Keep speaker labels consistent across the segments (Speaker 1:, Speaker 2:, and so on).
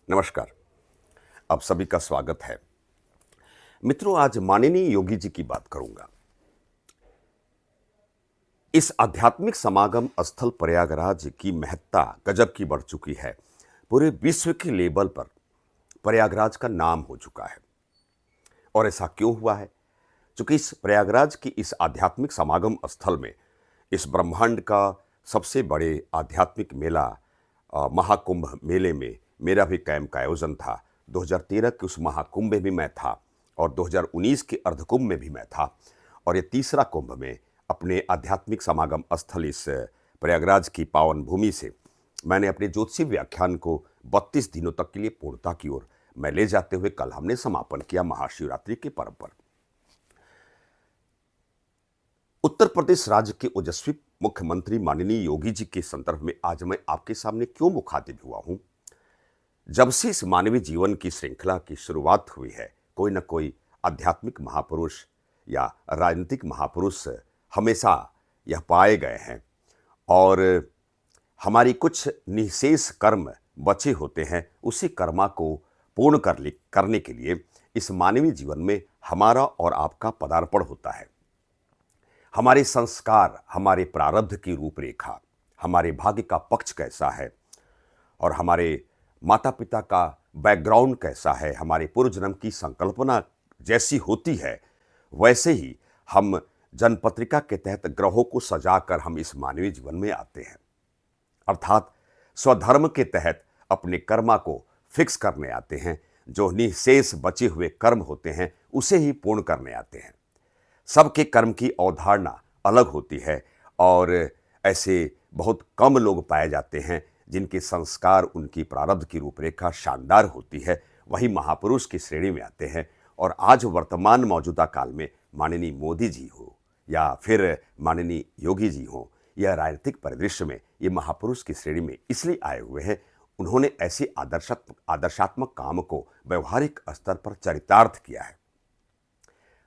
Speaker 1: नमस्कार। आप सभी का स्वागत है। मित्रों, आज माननीय योगी जी की बात करूंगा। इस आध्यात्मिक समागम स्थल प्रयागराज की महत्ता गजब की बढ़ चुकी है। पूरे विश्व के लेवल पर प्रयागराज का नाम हो चुका है। और ऐसा क्यों हुआ है? क्योंकि इस प्रयागराज की इस आध्यात्मिक समागम स्थल में इस ब्रह्मांड का सबसे बड़े आध्यात्मिक मेला महाकुंभ मेले में मेरा भी कैंप का आयोजन था। 2013 के उस महाकुंभ में भी मैं था और 2019 के अर्धकुंभ में भी मैं था। और ये तीसरा कुंभ में अपने आध्यात्मिक समागम स्थल इस प्रयागराज की पावन भूमि से मैंने अपने ज्योतिषी व्याख्यान को 32 दिनों तक के लिए पूर्णता की ओर मैं ले जाते हुए कल हमने समापन किया महाशिवरात्रि के पर्व पर। उत्तर प्रदेश राज्य के ओजस्वी मुख्यमंत्री माननीय योगी जी के संदर्भ में आज मैं आपके सामने क्यों मुखातिब हुआ हूं? जब से इस मानवीय जीवन की श्रृंखला की शुरुआत हुई है, कोई न कोई आध्यात्मिक महापुरुष या राजनीतिक महापुरुष हमेशा यह पाए गए हैं और हमारी कुछ निःशेष कर्म बचे होते हैं। उसी कर्मा को पूर्ण करने के लिए इस मानवीय जीवन में हमारा और आपका पदार्पण होता है। हमारे संस्कार, हमारे प्रारब्ध की रूपरेखा, हमारे भाग्य का पक्ष कैसा है और हमारे माता पिता का बैकग्राउंड कैसा है, हमारे पूर्व जन्म की संकल्पना जैसी होती है, वैसे ही हम जन्मपत्रिका के तहत ग्रहों को सजाकर हम इस मानवीय जीवन में आते हैं। अर्थात स्वधर्म के तहत अपने कर्मा को फिक्स करने आते हैं। जो निःशेष बचे हुए कर्म होते हैं उसे ही पूर्ण करने आते हैं। सबके कर्म की अवधारणा अलग होती है और ऐसे बहुत कम लोग पाए जाते हैं जिनके संस्कार, उनकी प्रारब्ध की रूपरेखा शानदार होती है। वही महापुरुष की श्रेणी में आते हैं। और आज वर्तमान मौजूदा काल में माननीय मोदी जी हो या फिर माननीय योगी जी हो, यह राजनीतिक परिदृश्य में ये महापुरुष की श्रेणी में इसलिए आए हुए हैं, उन्होंने ऐसे आदर्शात्मक काम को व्यवहारिक स्तर पर चरितार्थ किया है।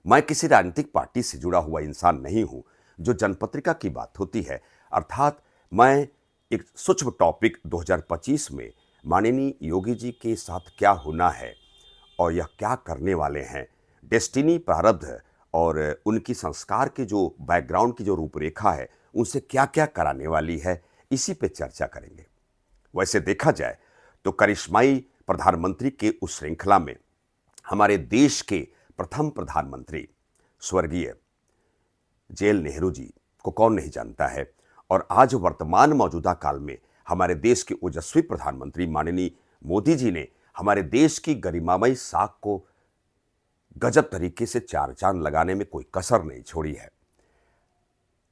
Speaker 1: मैं किसी राजनीतिक पार्टी से जुड़ा हुआ इंसान नहीं हूं। जो जनपत्रिका की बात होती है, अर्थात मैं एक सूक्ष्म टॉपिक 2025 में माननीय योगी जी के साथ क्या होना है और यह क्या करने वाले हैं, डेस्टिनी, प्रारब्ध और उनकी संस्कार के जो बैकग्राउंड की जो रूपरेखा है, उनसे क्या क्या कराने वाली है, इसी पे चर्चा करेंगे। वैसे देखा जाए तो करिश्माई प्रधानमंत्री के उस श्रृंखला में हमारे देश के प्रथम प्रधानमंत्री स्वर्गीय जेल नेहरू जी को कौन नहीं जानता है। और आज वर्तमान मौजूदा काल में हमारे देश के ओजस्वी प्रधानमंत्री माननीय मोदी जी ने हमारे देश की गरिमामयी साख को गजब तरीके से चार चांद लगाने में कोई कसर नहीं छोड़ी है।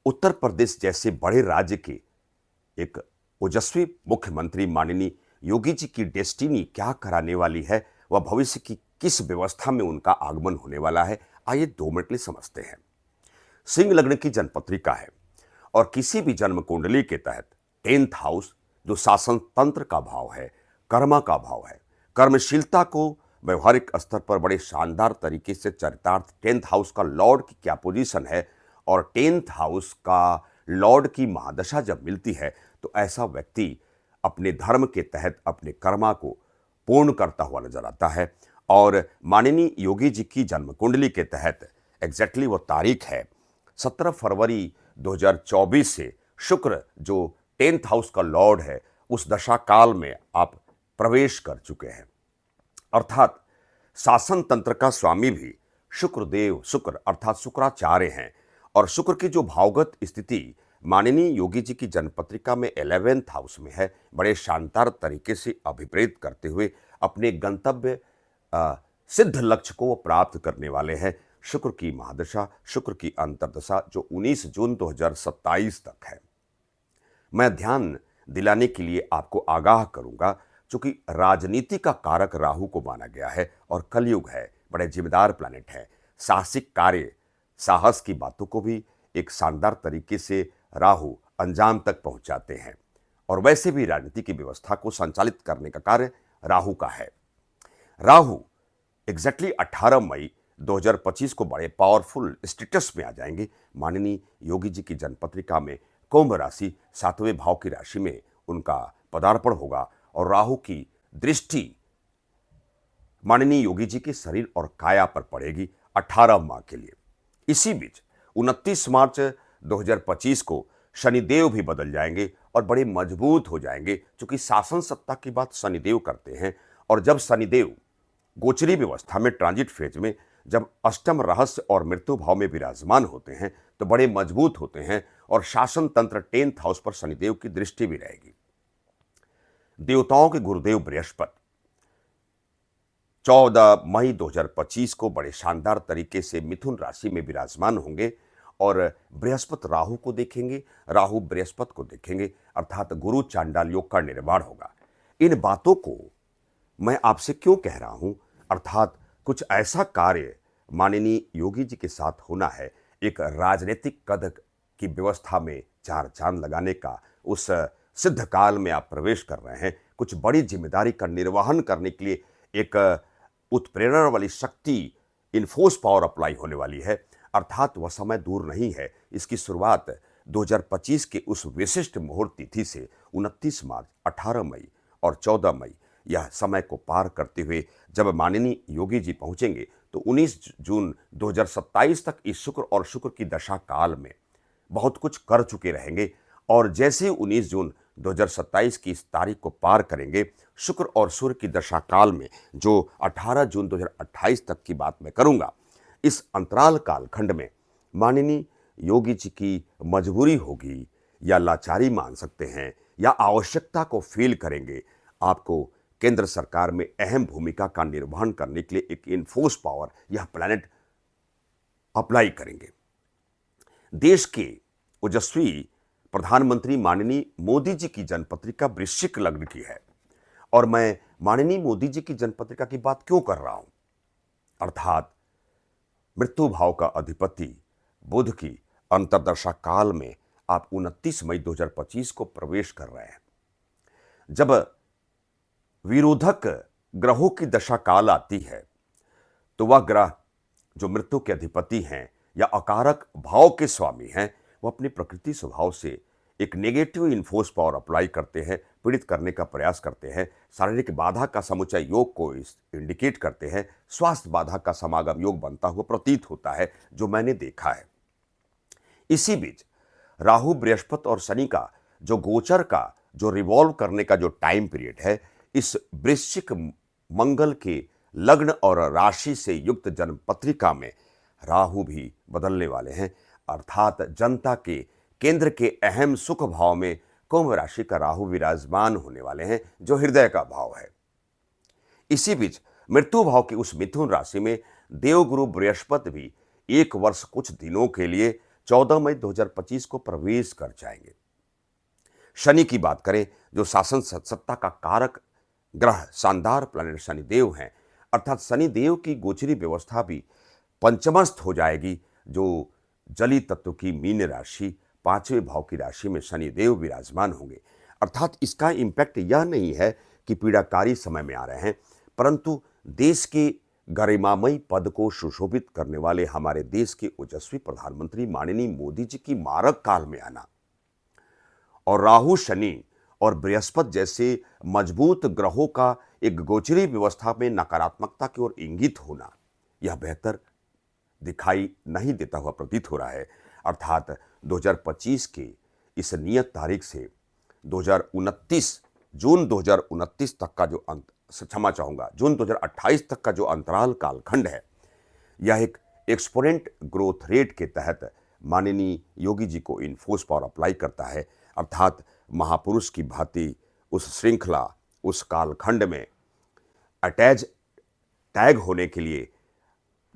Speaker 1: उत्तर प्रदेश जैसे बड़े राज्य के एक ओजस्वी मुख्यमंत्री माननीय योगी जी की डेस्टिनी क्या कराने वाली है, वह भविष्य की किस व्यवस्था में उनका आगमन होने वाला है, आइए 2 मिनट लिए समझते हैं। सिंह लग्न की जन्मपत्रिका है और किसी भी जन्म कुंडली के तहत 10th हाउस जो शासन तंत्र का भाव है, कर्मा का भाव है, कर्मशीलता को व्यवहारिक स्तर पर बड़े शानदार तरीके से चरितार्थ 10th हाउस का लॉर्ड की क्या पोजीशन है और 10th हाउस का लॉर्ड की महादशा जब मिलती है तो ऐसा व्यक्ति अपने धर्म के तहत अपने कर्मा को पूर्ण करता हुआ नजर आता है। और माननीय योगी जी की जन्म कुंडली के तहत एग्जैक्टली वो तारीख है 17 फरवरी 2024 से शुक्र जो 10th हाउस का लॉर्ड है उस दशा काल में आप प्रवेश कर चुके हैं। अर्थात शासन तंत्र का स्वामी भी शुक्र अर्थात शुक्राचार्य हैं। और शुक्र की जो भावगत स्थिति माननीय योगी जी की जन्मपत्रिका में 11th हाउस में है, बड़े शानदार तरीके से अभिप्रेत करते हुए अपने गंतव्य सिद्ध लक्ष्य को वो प्राप्त करने वाले हैं। शुक्र की महादशा, शुक्र की अंतर्दशा जो 19 जून 2027 तक है। मैं ध्यान दिलाने के लिए आपको आगाह करूंगा, चूंकि राजनीति का कारक राहु को माना गया है और कलयुग है, बड़े जिम्मेदार प्लैनेट है। साहसिक कार्य, साहस की बातों को भी एक शानदार तरीके से राहु अंजाम तक पहुंचाते हैं और वैसे भी राजनीति की व्यवस्था को संचालित करने का कार्य राहु का है। राहु एग्जैक्टली 18 मई 2025 को बड़े पावरफुल स्टेटस में आ जाएंगे। माननीय योगी जी की जन्मपत्रिका में कुंभ राशि 7वें भाव की राशि में उनका पदार्पण होगा और राहु की दृष्टि माननीय योगी जी के शरीर और काया पर पड़ेगी 18 माह के लिए। इसी बीच 29 मार्च 2025 को शनिदेव भी बदल जाएंगे और बड़े मजबूत हो जाएंगे, क्योंकि शासन सत्ता की बात शनिदेव करते हैं। और जब शनिदेव गोचरी व्यवस्था में ट्रांजिट फेज में जब अष्टम रहस्य और मृत्यु भाव में विराजमान होते हैं तो बड़े मजबूत होते हैं। और शासन तंत्र 10th हाउस पर शनिदेव की दृष्टि भी रहेगी। देवताओं के गुरुदेव बृहस्पति 14 मई 2025 को बड़े शानदार तरीके से मिथुन राशि में विराजमान होंगे और बृहस्पति राहु को देखेंगे, राहु बृहस्पति को देखेंगे, अर्थात गुरु चांडाल योग का निर्माण होगा। इन बातों को मैं आपसे क्यों कह रहा हूं, अर्थात कुछ ऐसा कार्य माननीय योगी जी के साथ होना है। एक राजनीतिक कद की व्यवस्था में चार चांद लगाने का उस सिद्ध काल में आप प्रवेश कर रहे हैं। कुछ बड़ी जिम्मेदारी का निर्वहन करने के लिए एक उत्प्रेरणा वाली शक्ति, इनफोर्स पावर अप्लाई होने वाली है, अर्थात वह समय दूर नहीं है। इसकी शुरुआत 2025 के उस विशिष्ट मुहूर्त तिथि से 29 मार्च, 18 मई और 14 मई यह समय को पार करते हुए जब माननीय योगी जी पहुंचेंगे तो 19 जून 2027 तक इस शुक्र और शुक्र की दशा काल में बहुत कुछ कर चुके रहेंगे। और जैसे ही 19 जून 2027 की इस तारीख को पार करेंगे, शुक्र और सूर्य की दशा काल में जो 18 जून 2028 तक की बात मैं करूंगा, इस अंतराल कालखंड में माननीय योगी जी की मजबूरी होगी या लाचारी मान सकते हैं या आवश्यकता को फील करेंगे। आपको केंद्र सरकार में अहम भूमिका का निर्वहन करने के लिए एक इनफोर्स पावर यह प्लैनेट अप्लाई करेंगे। देश के ओजस्वी प्रधानमंत्री माननीय मोदी जी की जन्मपत्रिका वृश्चिक लग्न की है। और मैं माननीय मोदी जी की जन्मपत्रिका की बात क्यों कर रहा हूं, अर्थात मृत्यु भाव का अधिपति बुध की अंतर्दशा काल में आप 29 मई 2025 को प्रवेश कर रहे हैं। जब विरोधक ग्रहों की दशा काल आती है तो वह ग्रह जो मृत्यु के अधिपति हैं या अकारक भाव के स्वामी हैं, वो अपनी प्रकृति स्वभाव से एक नेगेटिव इन्फोर्स पावर अप्लाई करते हैं, पीड़ित करने का प्रयास करते हैं, शारीरिक बाधा का समुच्चय योग को इंडिकेट करते हैं, स्वास्थ्य बाधा का समागम योग बनता हुआ प्रतीत होता है, जो मैंने देखा है। इसी बीच राहु बृहस्पति और शनि का जो गोचर का जो रिवॉल्व करने का जो टाइम पीरियड है, इस वृश्चिक मंगल के लग्न और राशि से युक्त जन्म पत्रिका में राहु भी बदलने वाले हैं, अर्थात जनता के केंद्र के अहम सुख भाव में कुंभ राशि का राहु विराजमान होने वाले हैं, जो हृदय का भाव है। इसी बीच मृत्यु भाव की उस मिथुन राशि में देवगुरु बृहस्पति भी 1 वर्ष कुछ दिनों के लिए 14 मई 2025 को प्रवेश कर जाएंगे। शनि की बात करें, जो शासन सत्ता का कारक ग्रह शानदार प्लैनेट शनिदेव हैं, अर्थात शनिदेव की गोचरी व्यवस्था भी पंचमस्थ हो जाएगी, जो जली तत्व की मीन राशि 5वें भाव की राशि में शनिदेव विराजमान होंगे। अर्थात इसका इम्पैक्ट यह नहीं है कि पीड़ाकारी समय में आ रहे हैं, परंतु देश के गरिमामयी पद को सुशोभित करने वाले हमारे देश के ओजस्वी प्रधानमंत्री माननीय मोदी जी की मारक काल में आना और राहु, शनि और बृहस्पति जैसे मजबूत ग्रहों का एक गोचरी व्यवस्था में नकारात्मकता की ओर इंगित होना, यह बेहतर दिखाई नहीं देता हुआ प्रतीत हो रहा है। अर्थात 2025 के इस नियत तारीख से 2029 जून 2029 तक का जो क्षमा चाहूँगा जून 2028 तक का जो अंतराल कालखंड है, यह एक एक्सपोनेंट ग्रोथ रेट के तहत माननीय योगी जी को इनफोर्स पावर अप्लाई करता है। अर्थात महापुरुष की भांति उस श्रृंखला, उस कालखंड में अटैच टैग होने के लिए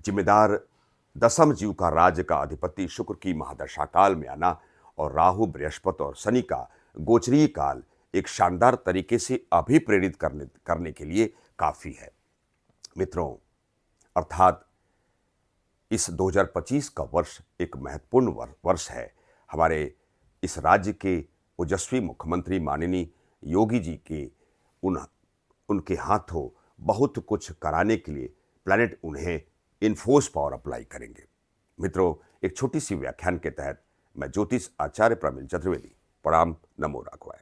Speaker 1: जिम्मेदार दसम जीव का राज्य का अधिपति शुक्र की महादशा काल में आना और राहु, बृहस्पति और शनि का गोचरीय काल एक शानदार तरीके से अभिप्रेरित करने के लिए काफ़ी है। मित्रों, अर्थात इस 2025 का वर्ष एक महत्वपूर्ण वर्ष है। हमारे इस राज्य के ओजस्वी मुख्यमंत्री माननीय योगी जी के उनके हाथों बहुत कुछ कराने के लिए प्लैनेट उन्हें इनफोर्स पावर अप्लाई करेंगे। मित्रों, एक छोटी सी व्याख्यान के तहत मैं ज्योतिष आचार्य प्रमिल चतुर्वेदी प्रणाम, नमो राघवाय।